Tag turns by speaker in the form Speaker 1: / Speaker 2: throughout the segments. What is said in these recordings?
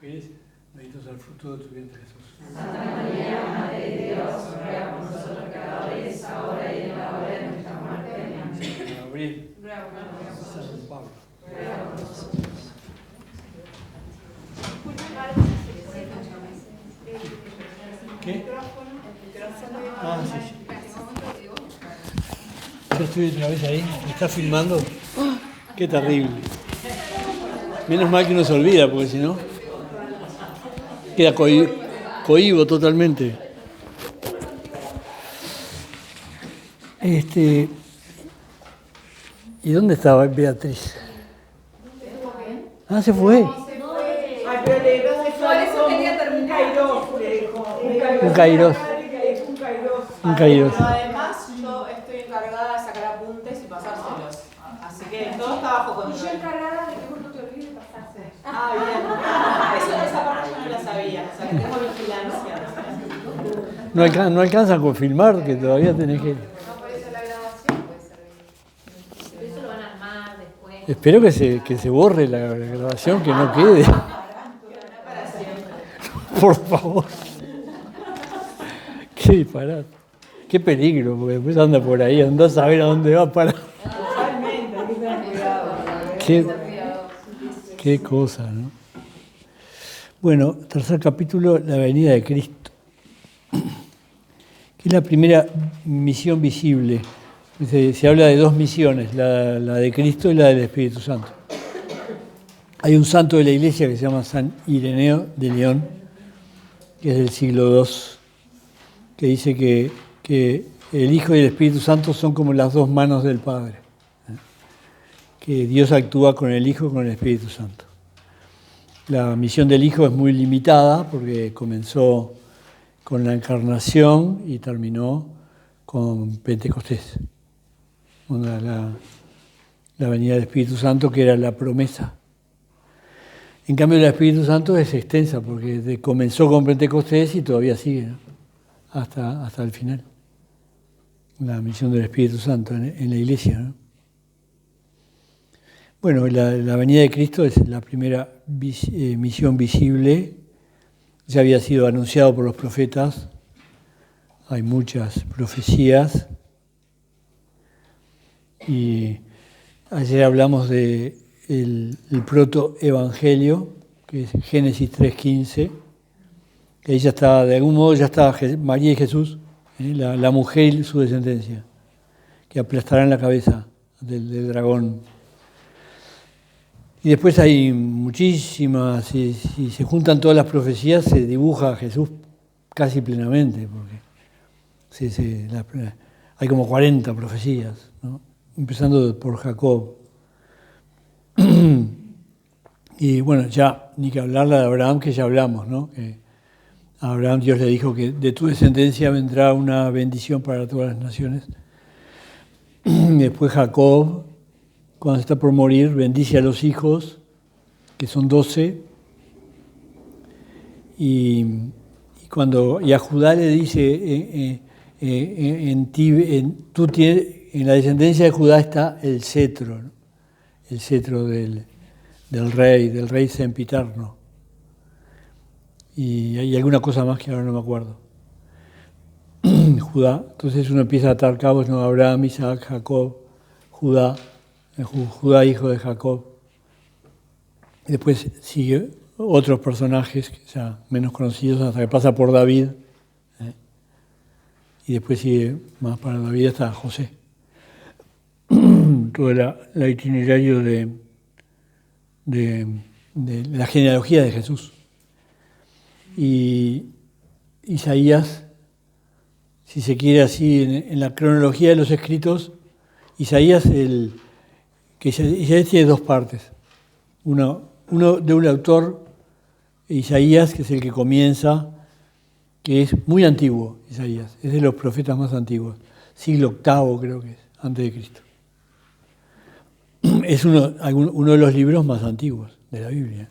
Speaker 1: mujeres, bendito sea el fruto de tu vientre, Jesús.
Speaker 2: Santa María, Madre de Dios, ruega por nosotros pecadores, ahora y en la hora de nuestra muerte. Amén.
Speaker 1: San Gabriel,
Speaker 2: Ruega por nosotros.
Speaker 1: San Pablo.
Speaker 2: Ruega por nosotros.
Speaker 1: ¿Qué? Ah, sí, sí. Ya estoy otra vez ahí. ¿Me estás filmando? Qué terrible. Menos mal que uno se olvida, porque si no, queda cohibo totalmente. ¿Y dónde estaba Beatriz? Ah, se fue.
Speaker 3: Ay, pero le digo,
Speaker 2: Por eso quería terminar.
Speaker 1: Un Kairos. Un Kairos.
Speaker 3: Pero además yo estoy encargada de sacar apuntes y pasárselos. Así que todo está bajo control.
Speaker 2: Y yo encargada de que vos no te olvides de pasarse.
Speaker 3: Ah, bien. Esa parte yo no la sabía. O sea, que tengo vigilancia.
Speaker 1: No alcanza a confirmar que todavía tenés que...
Speaker 2: No, por eso la grabación puede servir. Pero eso lo van a armar después.
Speaker 1: Espero que se borre la grabación, que no quede.
Speaker 3: Para siempre.
Speaker 1: Por favor. Qué disparate. Qué peligro, porque después anda por ahí, anda a saber a dónde va a parar.
Speaker 3: Totalmente, hay que tener cuidado.
Speaker 1: Qué cosa, ¿no? Bueno, tercer capítulo, la venida de Cristo, que es la primera misión visible. Se habla de dos misiones, la de Cristo y la del Espíritu Santo. Hay un santo de la Iglesia que se llama San Ireneo de León, que es del siglo II, que dice que el Hijo y el Espíritu Santo son como las dos manos del Padre, que Dios actúa con el Hijo y con el Espíritu Santo. La misión del Hijo es muy limitada porque comenzó con la encarnación y terminó con Pentecostés, con la venida del Espíritu Santo, que era la promesa. En cambio, el Espíritu Santo es extensa porque comenzó con Pentecostés y todavía sigue, ¿no? hasta el final. La misión del Espíritu Santo en la Iglesia, ¿no? Bueno, la venida de Cristo es la primera misión visible. Ya había sido anunciado por los profetas. Hay muchas profecías. Y ayer hablamos de el protoevangelio, que es Génesis 3:15, que ahí ya estaba, de algún modo ya estaba María y Jesús, la mujer y su descendencia, que aplastarán la cabeza del dragón. Y después hay muchísimas, si se juntan todas las profecías, se dibuja a Jesús casi plenamente, porque hay como 40 profecías, ¿no? Empezando por Jacob. Y bueno, ya ni que hablar de Abraham, que ya hablamos, ¿no? Que a Abraham Dios le dijo que de tu descendencia vendrá una bendición para todas las naciones. Y después Jacob, cuando está por morir, bendice a los hijos, que son 12, y a Judá le dice, en la descendencia de Judá está el cetro, ¿no? El cetro del rey sempiterno. Y hay alguna cosa más que ahora no me acuerdo. Judá, entonces uno empieza a atar cabos, ¿no? Abraham, Isaac, Jacob, Judá hijo de Jacob. Y después sigue otros personajes ya menos conocidos hasta que pasa por David. Y después sigue más para David hasta José. Todo el itinerario de la genealogía de Jesús. Y Isaías, si se quiere así, en la cronología de los escritos, Isaías tiene dos partes. Uno de un autor, Isaías, que es el que comienza, que es muy antiguo, Isaías, es de los profetas más antiguos, siglo VIII creo que es, antes de Cristo. Es uno de los libros más antiguos de la Biblia.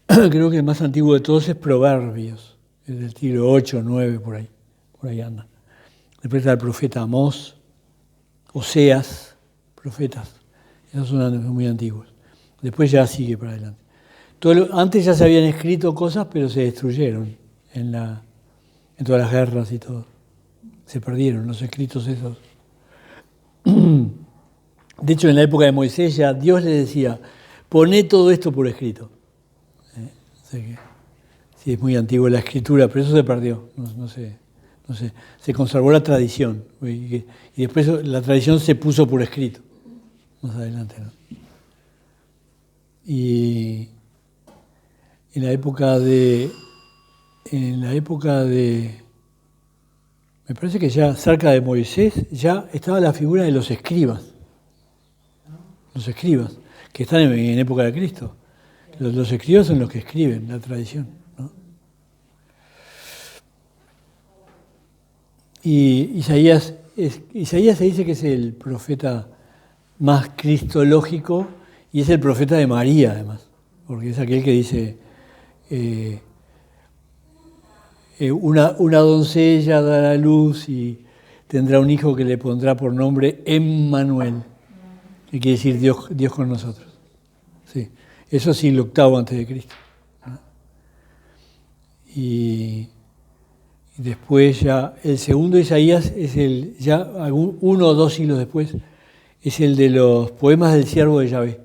Speaker 1: Creo que el más antiguo de todos es Proverbios, es del siglo VIII, IX, por ahí anda. Después está el profeta Amós, Oseas, profetas, esos son muy antiguos. Después ya sigue para adelante. Antes ya se habían escrito cosas, pero se destruyeron en todas las guerras y todo. Se perdieron los escritos esos. De hecho, en la época de Moisés ya Dios le decía, poné todo esto por escrito. O sea que, sí, es muy antigua la escritura, pero eso se perdió. No sé. Se conservó la tradición. Y después la tradición se puso por escrito. Más adelante, ¿no? Y en la época de me parece que ya cerca de Moisés ya estaba la figura de los escribas, que están en época de Cristo. Los escribas son los que escriben la tradición, ¿no? Y Isaías se dice que es el profeta más cristológico y es el profeta de María, además, porque es aquel que dice una doncella dará a luz y tendrá un hijo que le pondrá por nombre Emmanuel, que quiere decir Dios con nosotros. Sí, eso es siglo VIII antes de Cristo, ¿no? Y después ya el segundo Isaías es uno o dos siglos después, es el de los poemas del siervo de Yahvé,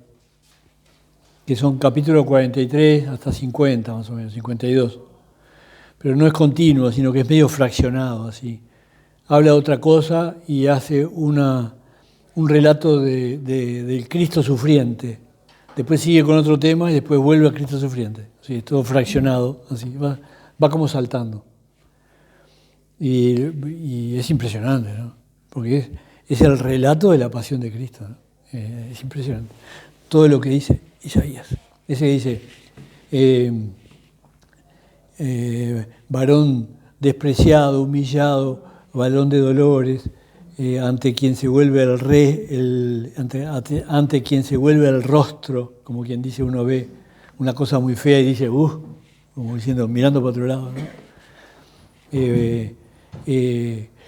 Speaker 1: que son capítulos 43 hasta 50 más o menos, 52. Pero no es continuo, sino que es medio fraccionado, así. Habla de otra cosa y hace un relato del Cristo sufriente. Después sigue con otro tema y después vuelve a Cristo sufriente. Sí, es todo fraccionado, así, va como saltando. Y es impresionante, ¿no? Porque es el relato de la pasión de Cristo, ¿no? Es impresionante. Todo lo que dice Isaías. Ese que dice, varón despreciado, humillado, varón de dolores, ante quien se vuelve el rey, ante quien se vuelve el rostro, como quien dice, uno ve una cosa muy fea y dice, como diciendo, mirando para otro lado, ¿no?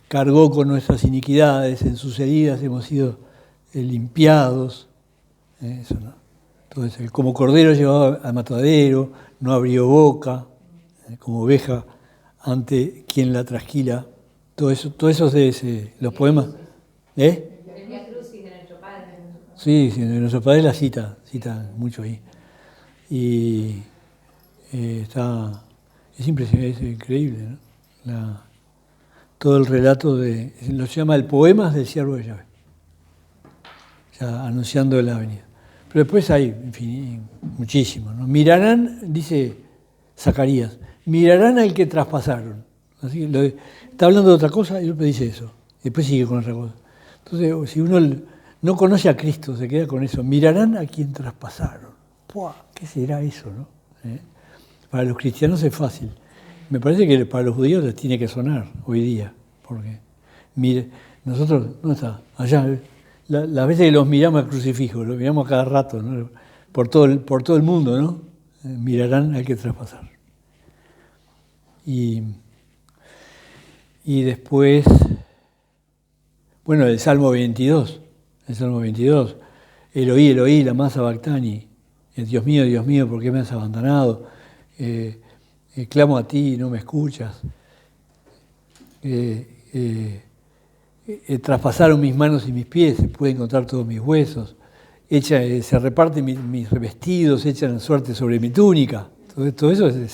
Speaker 1: Cargó con nuestras iniquidades, en sus heridas hemos sido limpiados, eso, ¿no? Entonces, como cordero llevado al matadero, no abrió boca, como oveja ante quien la trasquila. Todo eso es de los poemas.
Speaker 2: El Via Crucis de nuestro Padre.
Speaker 1: Sí, de nuestro Padre la cita mucho ahí. Y es impresionante, es increíble, ¿no? Todo el relato lo llama el Poemas del Siervo de Yahvé, ya anunciando la venida. Pero después hay, en fin, muchísimo, ¿no? Mirarán, dice Zacarías, mirarán al que traspasaron. Así, está hablando de otra cosa y después dice eso. Y después sigue con otra cosa. Entonces, si uno no conoce a Cristo, se queda con eso. Mirarán a quien traspasaron. ¡Puah! ¿Qué será eso, no? Para los cristianos es fácil. Me parece que para los judíos les tiene que sonar hoy día. Porque, mire, nosotros, ¿dónde está? Allá. Las veces que los miramos al crucifijo, los miramos a cada rato, ¿no? Por todo el mundo, ¿no? Mirarán al que traspasar. Y después, bueno, el Salmo 22, Eloí, Eloí, lama sabactani, Dios mío, ¿por qué me has abandonado? Clamo a ti y no me escuchas. Traspasaron mis manos y mis pies, se pueden contar todos mis huesos. Se reparten mis vestidos, echan suerte sobre mi túnica. Todo eso es el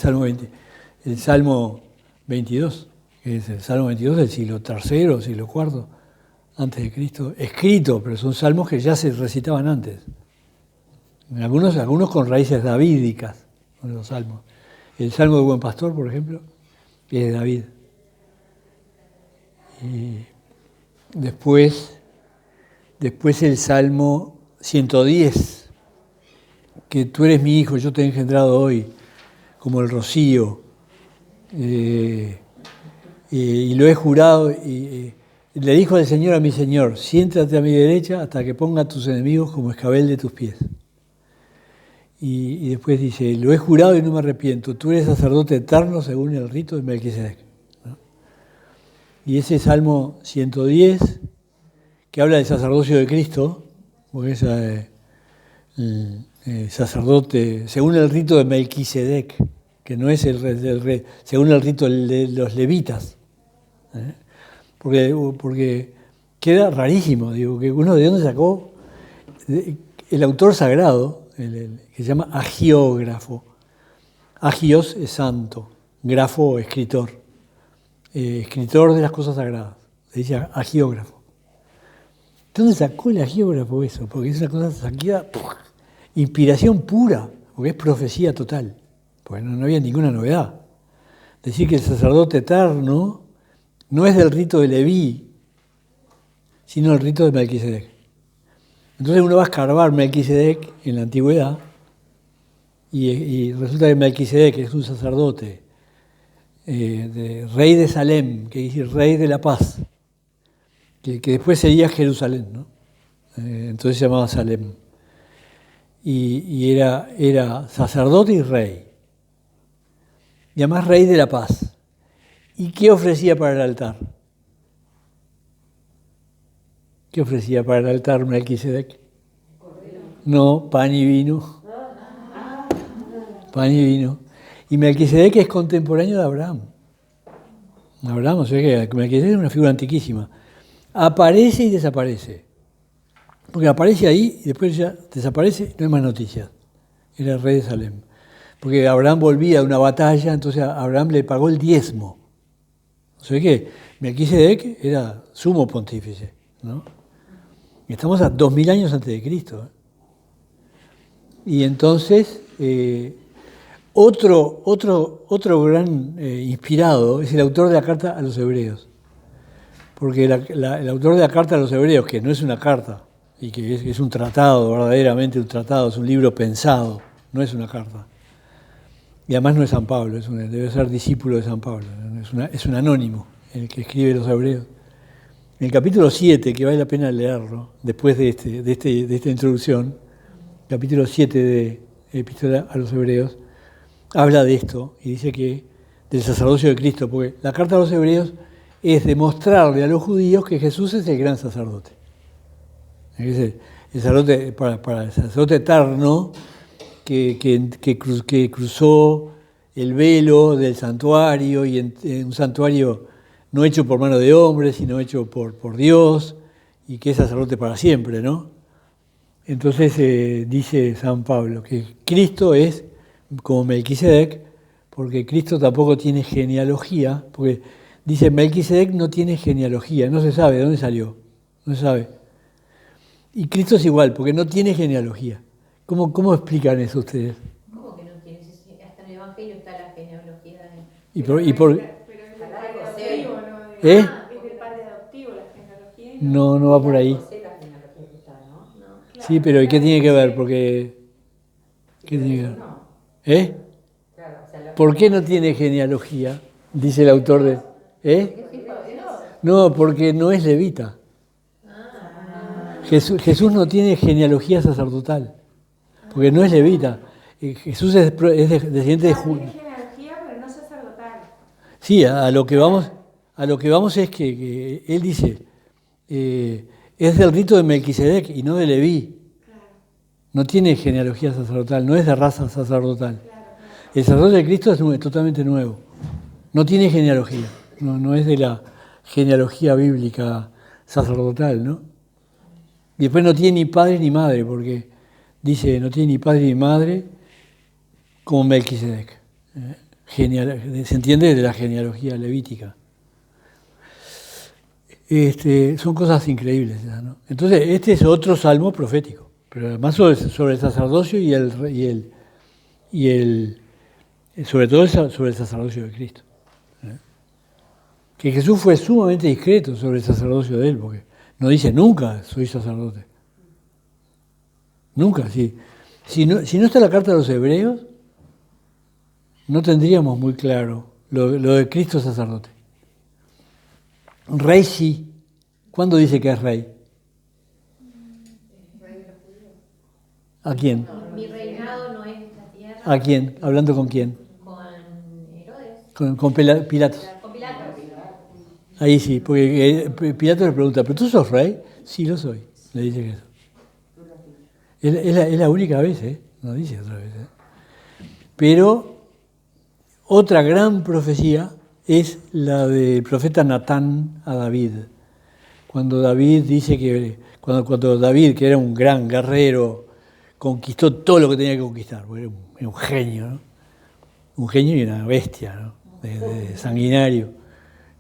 Speaker 1: Salmo 22, que es el Salmo 22 del siglo III, siglo IV, antes de Cristo, escrito, pero son salmos que ya se recitaban antes. Algunos con raíces davídicas, los salmos. El Salmo del Buen Pastor, por ejemplo, es de David. Y después el Salmo 110, que tú eres mi hijo, yo te he engendrado hoy, como el rocío, y lo he jurado, y le dijo el Señor a mi Señor, siéntate a mi derecha hasta que ponga a tus enemigos como escabel de tus pies. Y después dice, lo he jurado y no me arrepiento, tú eres sacerdote eterno según el rito de Melquisedec, ¿no? Y ese Salmo 110, que habla del sacerdocio de Cristo, porque es sacerdote, según el rito de Melquisedec, que no es el rey, según el rito de los levitas. Porque queda rarísimo, digo, que uno de dónde sacó el autor sagrado, que se llama agiógrafo. Agios es santo, grafo escritor, escritor de las cosas sagradas, se dice agiógrafo. ¿De dónde sacó el agiógrafo eso? Porque es una cosa saqueada, inspiración pura, porque es profecía total, porque no había ninguna novedad. Decir que el sacerdote eterno no es del rito de Leví, sino el rito de Melquisedec. Entonces uno va a escarbar Melquisedec en la antigüedad y resulta que Melquisedec es un sacerdote, rey de Salem, que dice rey de la paz, que después sería Jerusalén, ¿no? Entonces se llamaba Salem. Y era sacerdote y rey. Y además rey de la paz. ¿Y qué ofrecía para el altar? ¿Qué ofrecía para el altar Melquisedec? No, pan y vino. Pan y vino. Y Melquisedec es contemporáneo de Abraham. Abraham, o sea que Melquisedec es una figura antiquísima. Aparece y desaparece. Porque aparece ahí y después ya desaparece, no hay más noticias. Era el rey de Salem. Porque Abraham volvía de una batalla, entonces a Abraham le pagó el diezmo. O sea que Melquisedec era sumo pontífice, ¿no? Y estamos a 2000 años antes de Cristo. Y entonces, otro gran inspirado es el autor de la carta a los hebreos. Porque el autor de la carta a los hebreos, que no es una carta, y que es un tratado, verdaderamente un tratado, es un libro pensado, no es una carta. Y además no es San Pablo, debe ser discípulo de San Pablo, es un anónimo el que escribe los hebreos. En el capítulo 7, que vale la pena leerlo, después de esta introducción, capítulo 7 de Epístola a los Hebreos, habla de esto y dice que del sacerdocio de Cristo, porque la carta a los Hebreos es demostrarle a los judíos que Jesús es el gran sacerdote. Es el sacerdote para el sacerdote eterno que cruzó el velo del santuario y en un santuario no hecho por mano de hombres, sino hecho por Dios, y que es sacerdote para siempre, ¿no? Entonces dice San Pablo que Cristo es como Melquisedec, porque Cristo tampoco tiene genealogía, porque dice Melquisedec no tiene genealogía, no se sabe de dónde salió, no se sabe. Y Cristo es igual, porque no tiene genealogía. ¿Cómo explican eso ustedes?
Speaker 2: ¿Cómo que no tiene? Hasta en el Evangelio está la genealogía de...
Speaker 3: Pero es del padre adoptivo, ¿no?
Speaker 1: ¿Eh?
Speaker 3: Es del padre adoptivo la genealogía.
Speaker 1: No va por ahí. Sí, pero ¿y qué tiene que ver? Porque... ¿Qué tiene que ver? ¿Eh? ¿Por qué no tiene genealogía? Dice el autor de... No, porque no es levita. Jesús no tiene genealogía sacerdotal, porque no es levita. Jesús es descendiente de Judá.
Speaker 3: Tiene genealogía, pero no sacerdotal.
Speaker 1: Sí, a lo que vamos es que él dice, es del rito de Melquisedec y no de Leví.
Speaker 3: Claro.
Speaker 1: No tiene genealogía sacerdotal, no es de raza sacerdotal. El sacerdote de Cristo es totalmente nuevo. No tiene genealogía, no es de la genealogía bíblica sacerdotal, ¿no? Y después no tiene ni padre ni madre, porque dice, no tiene ni padre ni madre como Melquisedec. Se entiende de la genealogía levítica. Son cosas increíbles, ¿no? Entonces, este es otro salmo profético, pero además sobre el sacerdocio sobre todo sobre el sacerdocio de Cristo. Que Jesús fue sumamente discreto sobre el sacerdocio de él, porque no dice nunca soy sacerdote. Nunca. Si no está la carta de los Hebreos, no tendríamos muy claro lo de Cristo sacerdote. Rey sí. ¿Cuándo dice que es rey? ¿A quién?
Speaker 2: Mi reinado no es la tierra.
Speaker 1: ¿A quién? ¿Hablando con quién?
Speaker 2: Con Herodes.
Speaker 1: Con Pilatos.
Speaker 2: Con Pilatos.
Speaker 1: Ahí sí, porque Pilatos le pregunta, ¿pero tú sos rey? Sí, lo soy, le dice Jesús. Es la única vez, no dice otra vez. Pero otra gran profecía es la del profeta Natán a David. Cuando David dice que, cuando David, que era un gran guerrero, conquistó todo lo que tenía que conquistar, porque era un genio, ¿no? Un genio y una bestia, ¿no? de sanguinario.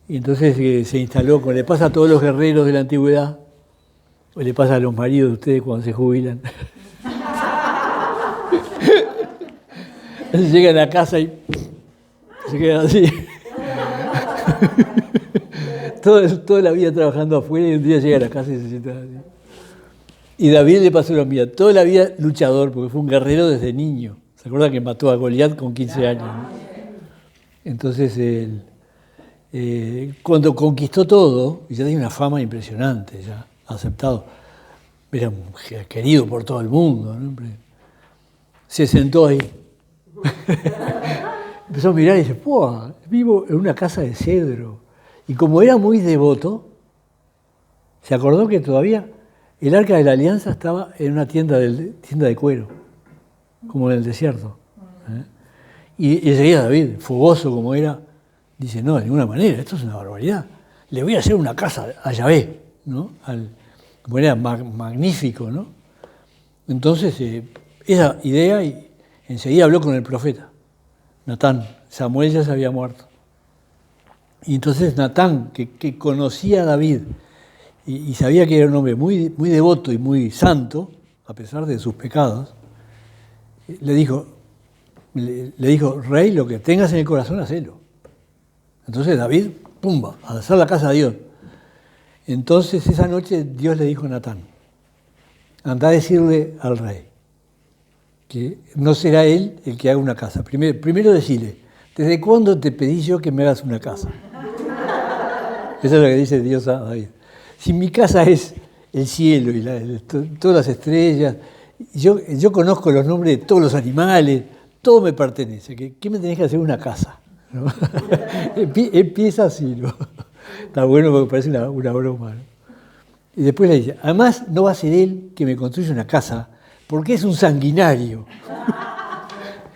Speaker 1: Y entonces se instaló, como le pasa a todos los guerreros de la antigüedad, o le pasa a los maridos de ustedes cuando se jubilan. Entonces llegan a casa y se quedan así. Toda la vida trabajando afuera y un día llega a la casa y se sienta así. Y David le pasó lo mismo, toda la vida luchador, porque fue un guerrero desde niño. ¿Se acuerdan que mató a Goliat con 15 años? ¿No? Entonces, cuando conquistó todo, y ya tenía una fama impresionante, ya aceptado, era querido por todo el mundo, ¿no? Se sentó ahí. Empezó a mirar y dice, ¡pua! Vivo en una casa de cedro. Y como era muy devoto, se acordó que todavía el Arca de la Alianza estaba en una tienda de cuero, como en el desierto. Y enseguida David, fogoso como era, dice, no, de ninguna manera, esto es una barbaridad. Le voy a hacer una casa a Yahvé, ¿no? Como era magnífico, ¿no? Entonces, esa idea, y enseguida habló con el profeta, Natán. Samuel ya se había muerto. Y entonces Natán, que conocía a David y sabía que era un hombre muy, muy devoto y muy santo, a pesar de sus pecados, le dijo, rey, lo que tengas en el corazón, hacelo. Entonces David, pumba, a hacer la casa de Dios. Entonces esa noche Dios le dijo a Natán, anda a decirle al rey que no será él el que haga una casa. Primero decirle, ¿desde cuándo te pedí yo que me hagas una casa? Eso es lo que dice Dios a David. Si mi casa es el cielo y todas las estrellas, yo conozco los nombres de todos los animales, todo me pertenece. ¿Qué me tenés que hacer una casa? ¿No? Empieza así, ¿no? Está bueno porque parece una broma, ¿no? Y después le dice, además no va a ser él que me construya una casa, porque es un sanguinario.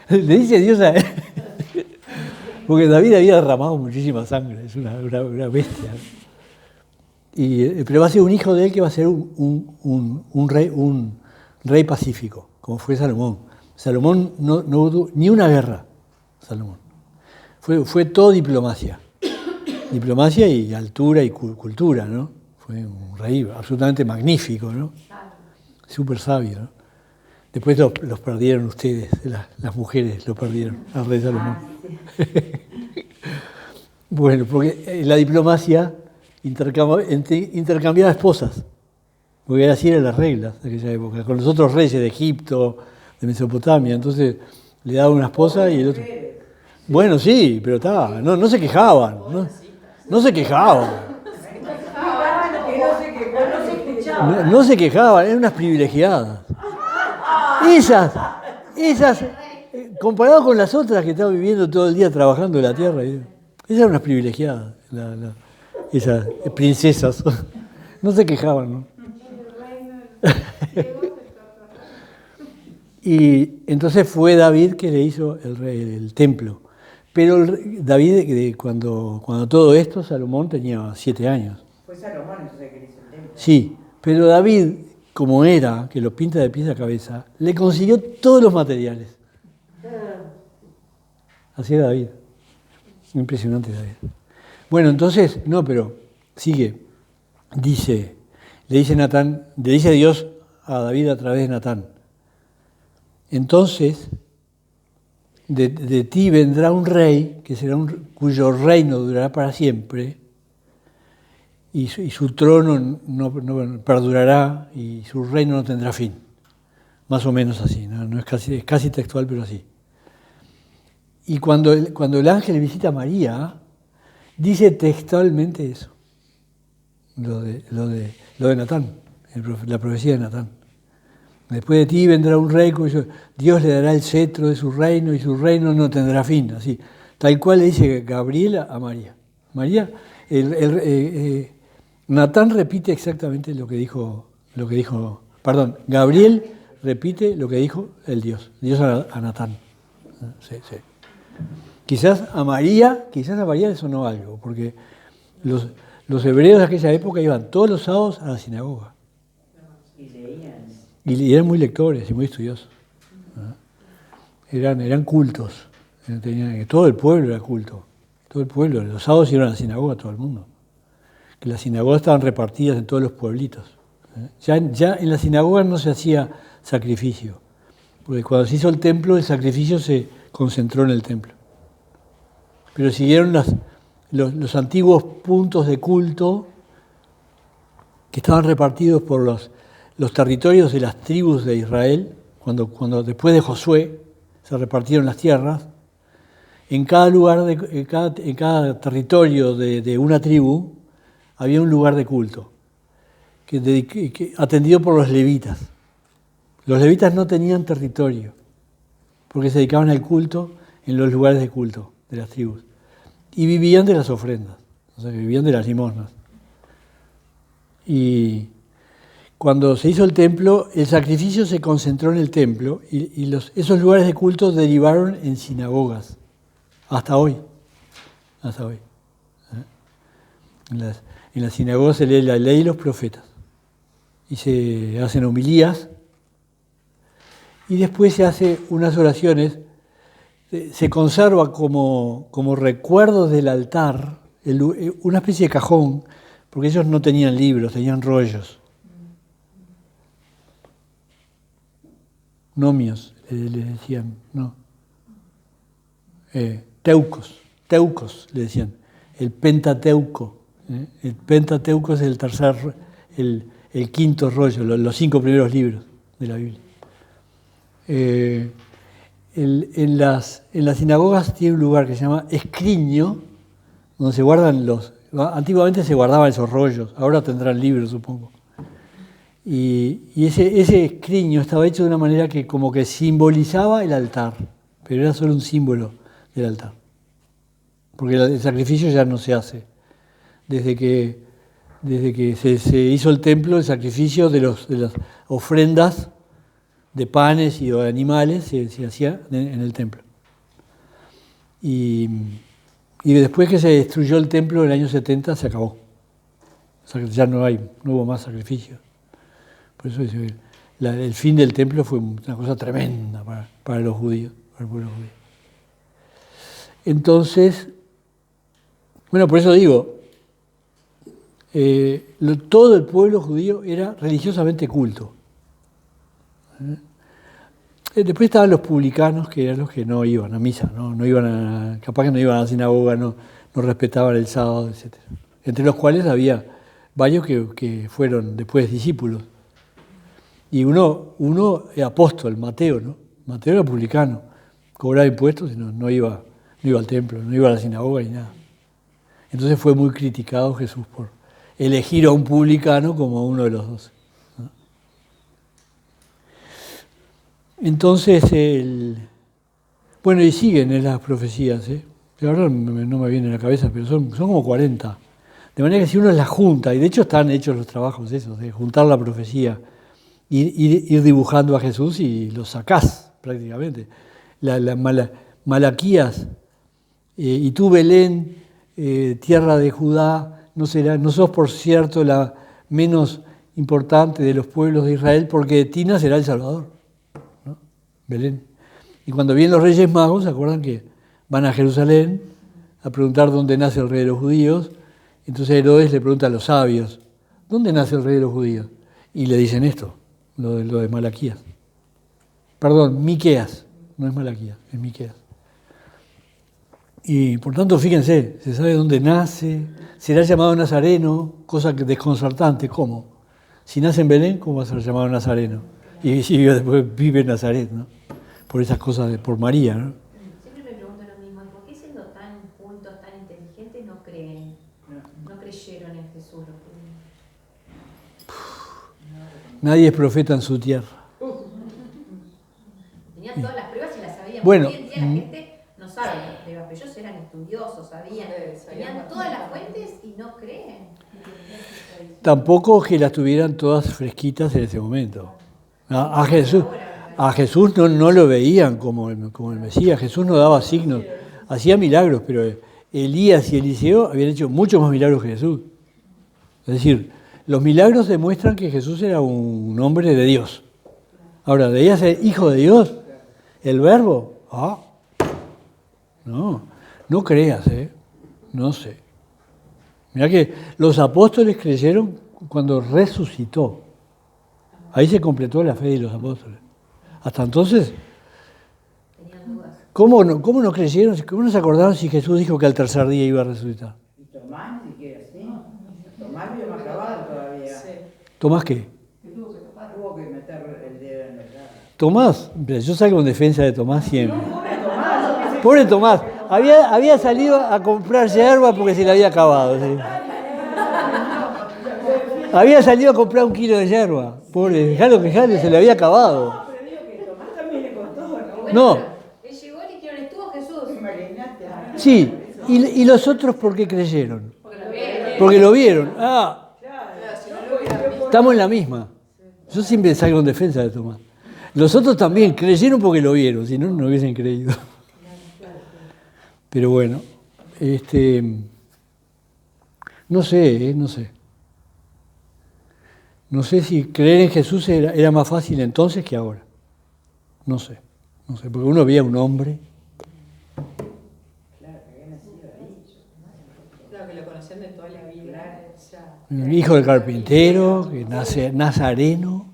Speaker 1: Le dice Dios a él. Porque David había derramado muchísima sangre, es una bestia. Pero va a ser un hijo de él que va a ser un rey pacífico, como fue Salomón. Salomón no hubo ni una guerra, Salomón. Fue todo diplomacia. Diplomacia y altura y cultura, ¿no? Fue un rey absolutamente magnífico, ¿no? Súper sabio, ¿no? Después los perdieron ustedes, las mujeres lo perdieron al rey Salomón. Bueno, porque la diplomacia intercambiaba esposas, porque así eran las reglas de aquella época, con los otros reyes de Egipto, de Mesopotamia, entonces le daba una esposa y el otro... Bueno, sí, pero no se quejaban, no se quejaban. No se quejaban, eran unas privilegiadas. Esas, comparado con las otras que estaban viviendo todo el día trabajando en la tierra, esas eran unas privilegiadas, esas princesas. No se quejaban, ¿no? Y entonces fue David que le hizo el templo. Pero David, cuando todo esto, Salomón tenía 7 años.
Speaker 2: Fue Salomón entonces que le hizo el templo.
Speaker 1: Sí, pero David, como era, que lo pinta de pies a cabeza, le consiguió todos los materiales. Así era David. Impresionante David. Bueno, entonces, pero sigue. Le dice Dios a David a través de Natán. Entonces, de ti vendrá un rey, que será cuyo reino durará para siempre, y su trono no perdurará, y su reino no tendrá fin. Más o menos así, no es casi textual, pero así. Y cuando el ángel visita a María, dice textualmente eso, lo de Natán, la profecía de Natán. Después de ti vendrá un rey cuyo Dios le dará el cetro de su reino y su reino no tendrá fin. Así, tal cual le dice Gabriel a María. Natán repite exactamente lo que dijo. Gabriel repite lo que dijo el Dios a Natán. Sí, sí. Quizás a María le sonó algo, porque los hebreos de aquella época iban todos los sábados a la sinagoga.
Speaker 2: Y leían.
Speaker 1: Y eran muy lectores y muy estudiosos. Eran cultos. Todo el pueblo era culto. Todo el pueblo. Los sábados iban a la sinagoga todo el mundo. Que las sinagogas estaban repartidas en todos los pueblitos. Ya en la sinagoga no se hacía sacrificio. Porque cuando se hizo el templo, el sacrificio se concentró en el templo. Pero siguieron los antiguos puntos de culto que estaban repartidos por los territorios de las tribus de Israel, cuando después de Josué se repartieron las tierras. En cada lugar, en cada territorio de una tribu, había un lugar de culto, atendido por los levitas. Los levitas no tenían territorio, porque se dedicaban al culto en los lugares de culto de las tribus. Y vivían de las ofrendas, o sea, vivían de las limosnas. Y cuando se hizo el templo, el sacrificio se concentró en el templo y esos lugares de culto derivaron en sinagogas, hasta hoy. Hasta hoy. En las sinagogas se lee la ley y los profetas, y se hacen homilías, y después se hacen unas oraciones. Se conserva como recuerdos del altar una especie de cajón, porque ellos no tenían libros, tenían rollos. Nomios, le decían, no. Teucos, le decían. El Pentateuco. El Pentateuco es el quinto rollo, los 5 primeros libros de la Biblia. En las sinagogas tiene un lugar que se llama escriño, donde se guardan antiguamente se guardaban esos rollos, ahora tendrán libros, supongo. Y ese escriño estaba hecho de una manera que como que simbolizaba el altar, pero era solo un símbolo del altar. Porque el sacrificio ya no se hace. Desde que se hizo el templo, el sacrificio de las ofrendas de panes y de animales se hacía en el templo. Y después que se destruyó el templo en el año 70 se acabó. O sea que ya no hubo más sacrificio. Por eso el fin del templo fue una cosa tremenda para los judíos, para el pueblo judío. Entonces, bueno, por eso digo, todo el pueblo judío era religiosamente culto. Después estaban los publicanos, que eran los que no iban a misa, capaz que no iban a la sinagoga, no respetaban el sábado, etc. Entre los cuales había varios que fueron después discípulos. Y uno apóstol, Mateo, ¿no? Mateo era publicano, cobraba impuestos y no iba al templo, no iba a la sinagoga ni nada. Entonces fue muy criticado Jesús por elegir a un publicano como uno de los 12. ¿No? Entonces, bueno, y siguen en las profecías, la verdad no me viene a la cabeza, pero son como 40. De manera que si uno las junta, y de hecho están hechos los trabajos esos, de juntar la profecía, ir dibujando a Jesús y lo sacás prácticamente. Malaquías, y tú Belén, tierra de Judá, no sos por cierto la menos importante de los pueblos de Israel, porque de ti nacerá el Salvador, ¿no? Belén. Y cuando vienen los Reyes Magos, ¿se acuerdan que van a Jerusalén a preguntar dónde nace el Rey de los Judíos? Entonces Herodes le pregunta a los sabios, ¿dónde nace el Rey de los Judíos? Y le dicen esto, lo de Malaquías. Perdón, Miqueas, no es Malaquías, es Miqueas. Y por tanto, fíjense, se sabe dónde nace, será llamado Nazareno, cosa que desconcertante. ¿Cómo? Si nace en Belén, ¿cómo va a ser llamado Nazareno? Y si después vive en Nazaret, ¿no? Por esas cosas, por María, ¿no?
Speaker 4: Siempre me pregunto lo mismo, ¿por qué siendo tan cultos, tan inteligentes, no creen? No creyeron en Jesús.
Speaker 1: Nadie es profeta en su tierra.
Speaker 4: Tenían todas las pruebas y las sabían.
Speaker 1: Bueno,
Speaker 4: hoy en día la gente no sabe las pruebas, pero ellos eran estudiosos, tenían todas las fuentes y no creen.
Speaker 1: Tampoco que las tuvieran todas fresquitas en ese momento. A Jesús no lo veían como el Mesías. Jesús no daba signos, hacía milagros, pero Elías y Eliseo habían hecho muchos más milagros que Jesús. Es decir, los milagros demuestran que Jesús era un hombre de Dios. Ahora, ¿debía ser hijo de Dios? ¿El verbo? No creas, no sé. Mirá que los apóstoles creyeron cuando resucitó. Ahí se completó la fe de los apóstoles. Hasta entonces, ¿cómo no creyeron? ¿Cómo no se acordaron si Jesús dijo que al tercer día iba a resucitar?
Speaker 2: Y Tomás, ni siquiera así. Tomás vio más acabado todavía.
Speaker 3: Sí.
Speaker 1: ¿Tomás qué?
Speaker 2: Tuvo que meter el dedo en el llaga.
Speaker 1: Tomás, yo salgo en defensa de Tomás siempre.
Speaker 2: Pobre Tomás.
Speaker 1: Pobre Tomás, había salido a comprar yerba porque se le había acabado. ¿Sí? Había salido a comprar 1 kilo de yerba. Pobre, dejalo quejarle, se le había acabado.
Speaker 2: Pero digo que Tomás también le costó, ¿no?
Speaker 1: No.
Speaker 4: Él llegó y dijeron, estuvo Jesús.
Speaker 2: Imagínate.
Speaker 1: Sí, y los otros ¿por qué creyeron?
Speaker 4: Porque lo vieron.
Speaker 1: Porque lo vieron.
Speaker 3: Si no lo hubieran visto.
Speaker 1: Estamos en la misma. Yo siempre salgo en defensa de Tomás. Los otros también creyeron porque lo vieron, si no, no hubiesen creído. Pero bueno, no sé. No sé si creer en Jesús era más fácil entonces que ahora. No sé, porque uno veía un hombre.
Speaker 3: Claro, que lo conocían de toda la vida.
Speaker 1: Hijo del carpintero, que nace nazareno.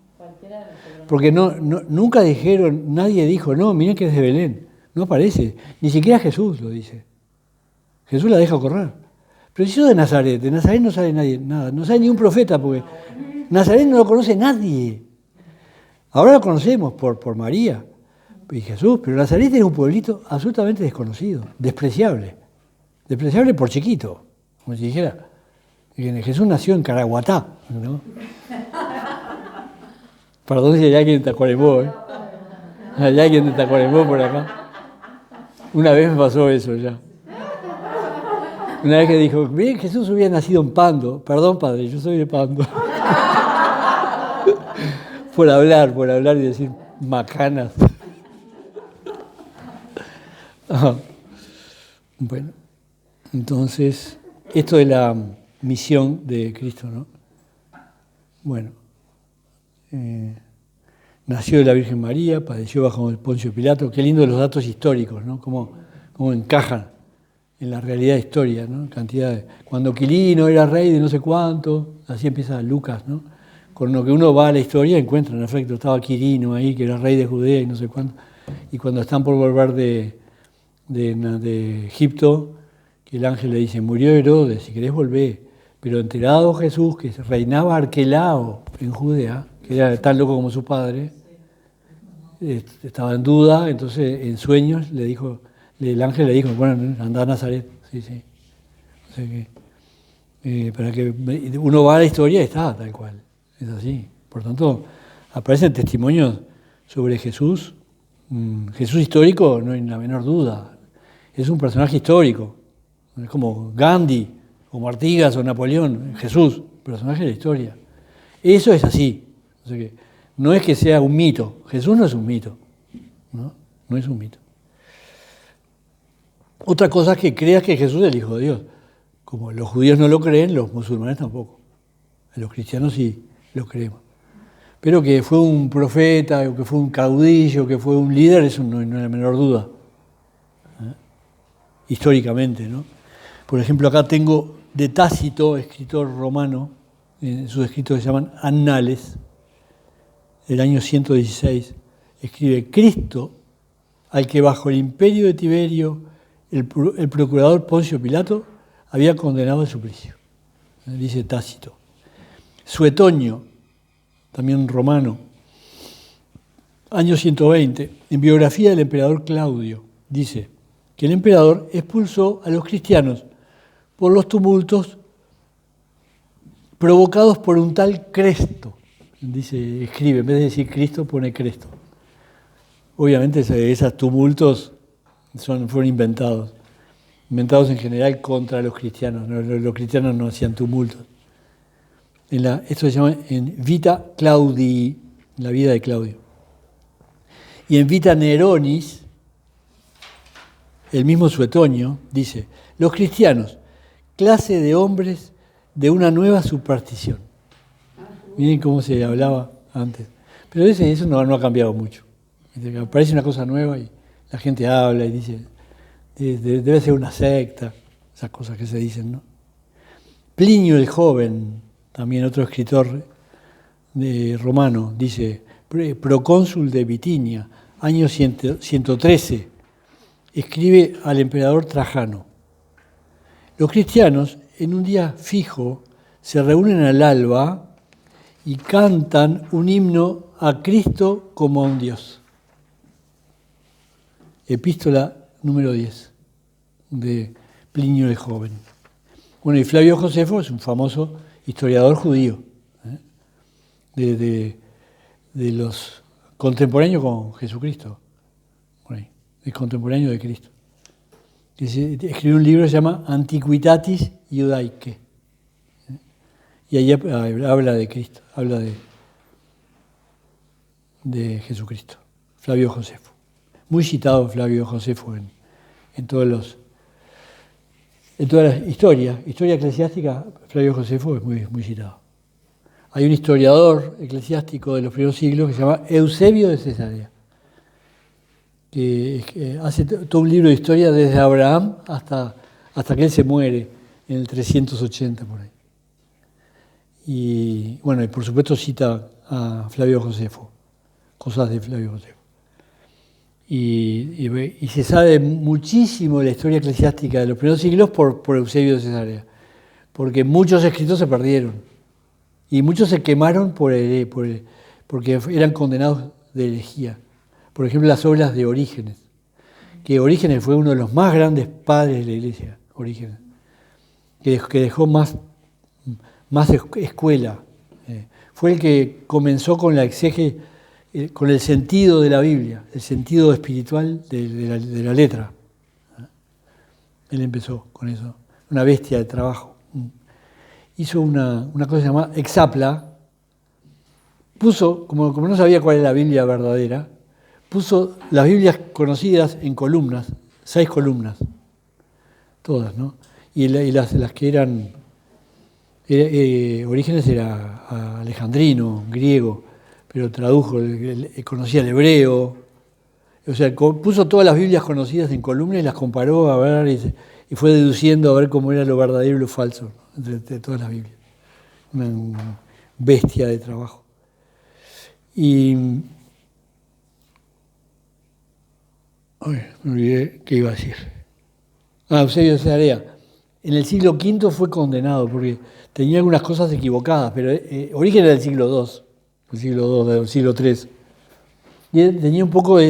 Speaker 1: Porque nunca dijeron, nadie dijo, no, miren que es de Belén. No aparece, ni siquiera Jesús lo dice. Jesús la deja correr. Pero si yo de Nazaret no sale nadie, nada, no sale ni un profeta, porque Nazaret no lo conoce nadie. Ahora lo conocemos por María y Jesús, pero Nazaret era un pueblito absolutamente desconocido, despreciable. Despreciable por chiquito, como si dijera. Jesús nació en Caraguatá, ¿no? Perdón si hay alguien de Tacuarembó, Hay alguien de Tacuarembó por acá. Una vez me pasó eso ya. Una vez que dijo, miren, Jesús hubiera nacido en Pando. Perdón, padre, yo soy de Pando. por hablar y decir macanas. Bueno, entonces, esto de la misión de Cristo, ¿no? Bueno, nació de la Virgen María, padeció bajo el Poncio Pilato. Qué lindo los datos históricos, ¿no? Cómo encajan en la realidad de historia, ¿no? Cuando Quilino era rey de no sé cuánto, así empieza Lucas, ¿no? Con lo que uno va a la historia encuentra, en efecto, estaba Quirino ahí, que era rey de Judea y no sé cuánto. Y cuando están por volver de Egipto, que el ángel le dice, murió Herodes, si querés volver. Pero enterado Jesús, que reinaba Arquelao en Judea, que era tan loco como su padre, estaba en duda, entonces en sueños el ángel le dijo, bueno, anda a Nazaret. Sí. O sea que, para que uno va a la historia y está tal cual, es así. Por tanto, aparecen testimonios sobre Jesús. Jesús histórico, no hay la menor duda. Es un personaje histórico. Es como Gandhi, o Artigas, o Napoleón. Jesús, personaje de la historia. Eso es así. O sea que no es que sea un mito. Jesús no es un mito. No es un mito. Otra cosa es que creas que Jesús es el Hijo de Dios. Como los judíos no lo creen, los musulmanes tampoco. Los cristianos sí lo creemos. Pero que fue un profeta, que fue un caudillo, que fue un líder, eso no hay la menor duda. Históricamente, ¿no? Por ejemplo, acá tengo de Tácito, escritor romano, sus escritos se llaman Annales, del año 116, escribe: Cristo, al que bajo el imperio de Tiberio el procurador Poncio Pilato había condenado al suplicio. Dice Tácito. Suetonio, también romano, año 120, en biografía del emperador Claudio, dice que el emperador expulsó a los cristianos por los tumultos provocados por un tal Cresto. Escribe, en vez de decir Cristo, pone Cresto. Obviamente esos tumultos fueron inventados en general contra los cristianos. Los cristianos no hacían tumultos. Esto se llama en Vita Claudii, la vida de Claudio. Y en Vita Neronis, el mismo Suetonio dice: los cristianos, clase de hombres de una nueva superstición. Miren cómo se hablaba antes. Pero eso no ha cambiado mucho. Parece una cosa nueva y la gente habla y dice, debe ser una secta, esas cosas que se dicen, ¿no? Plinio el Joven, también otro escritor romano, dice, procónsul de Bitinia, año 113, escribe al emperador Trajano: los cristianos en un día fijo se reúnen al alba y cantan un himno a Cristo como a un Dios. Epístola número 10 de Plinio el Joven. Bueno, y Flavio Josefo es un famoso historiador judío, de los contemporáneos con Jesucristo, es contemporáneo de Cristo. Escribió un libro que se llama Antiquitatis Iudaicae, y allí habla de Cristo, habla de Jesucristo, Flavio Josefo. Muy citado Flavio Josefo en toda la historia eclesiástica. Flavio Josefo es muy citado. Hay un historiador eclesiástico de los primeros siglos que se llama Eusebio de Cesarea, que hace todo un libro de historia desde Abraham hasta que él se muere en el 380 por ahí. Y bueno, y por supuesto cita a Flavio Josefo, cosas de Flavio Josefo. Y se sabe muchísimo de la historia eclesiástica de los primeros siglos por Eusebio de Cesarea, porque muchos escritos se perdieron y muchos se quemaron porque eran condenados de herejía. Por ejemplo, las obras de Orígenes, que Orígenes fue uno de los más grandes padres de la Iglesia, Orígenes, que dejó más escuela. Fue el que comenzó con la exégesis, con el sentido de la Biblia, el sentido espiritual de la letra. Él empezó con eso, una bestia de trabajo. Hizo una cosa llamada Exapla, puso, como no sabía cuál era la Biblia verdadera, puso las Biblias conocidas en columnas, 6 columnas, todas, ¿no? Y las que eran, Orígenes era alejandrino, griego, pero tradujo, conocía el hebreo, o sea, puso todas las Biblias conocidas en columnas y las comparó a ver, y fue deduciendo a ver cómo era lo verdadero y lo falso, ¿no?, entre todas las Biblias. Una bestia de trabajo. Y me olvidé qué iba a decir. Eusebio de Cesarea. En el siglo V fue condenado porque tenía algunas cosas equivocadas, pero Orígenes era del siglo II, del siglo III. Y él tenía un poco de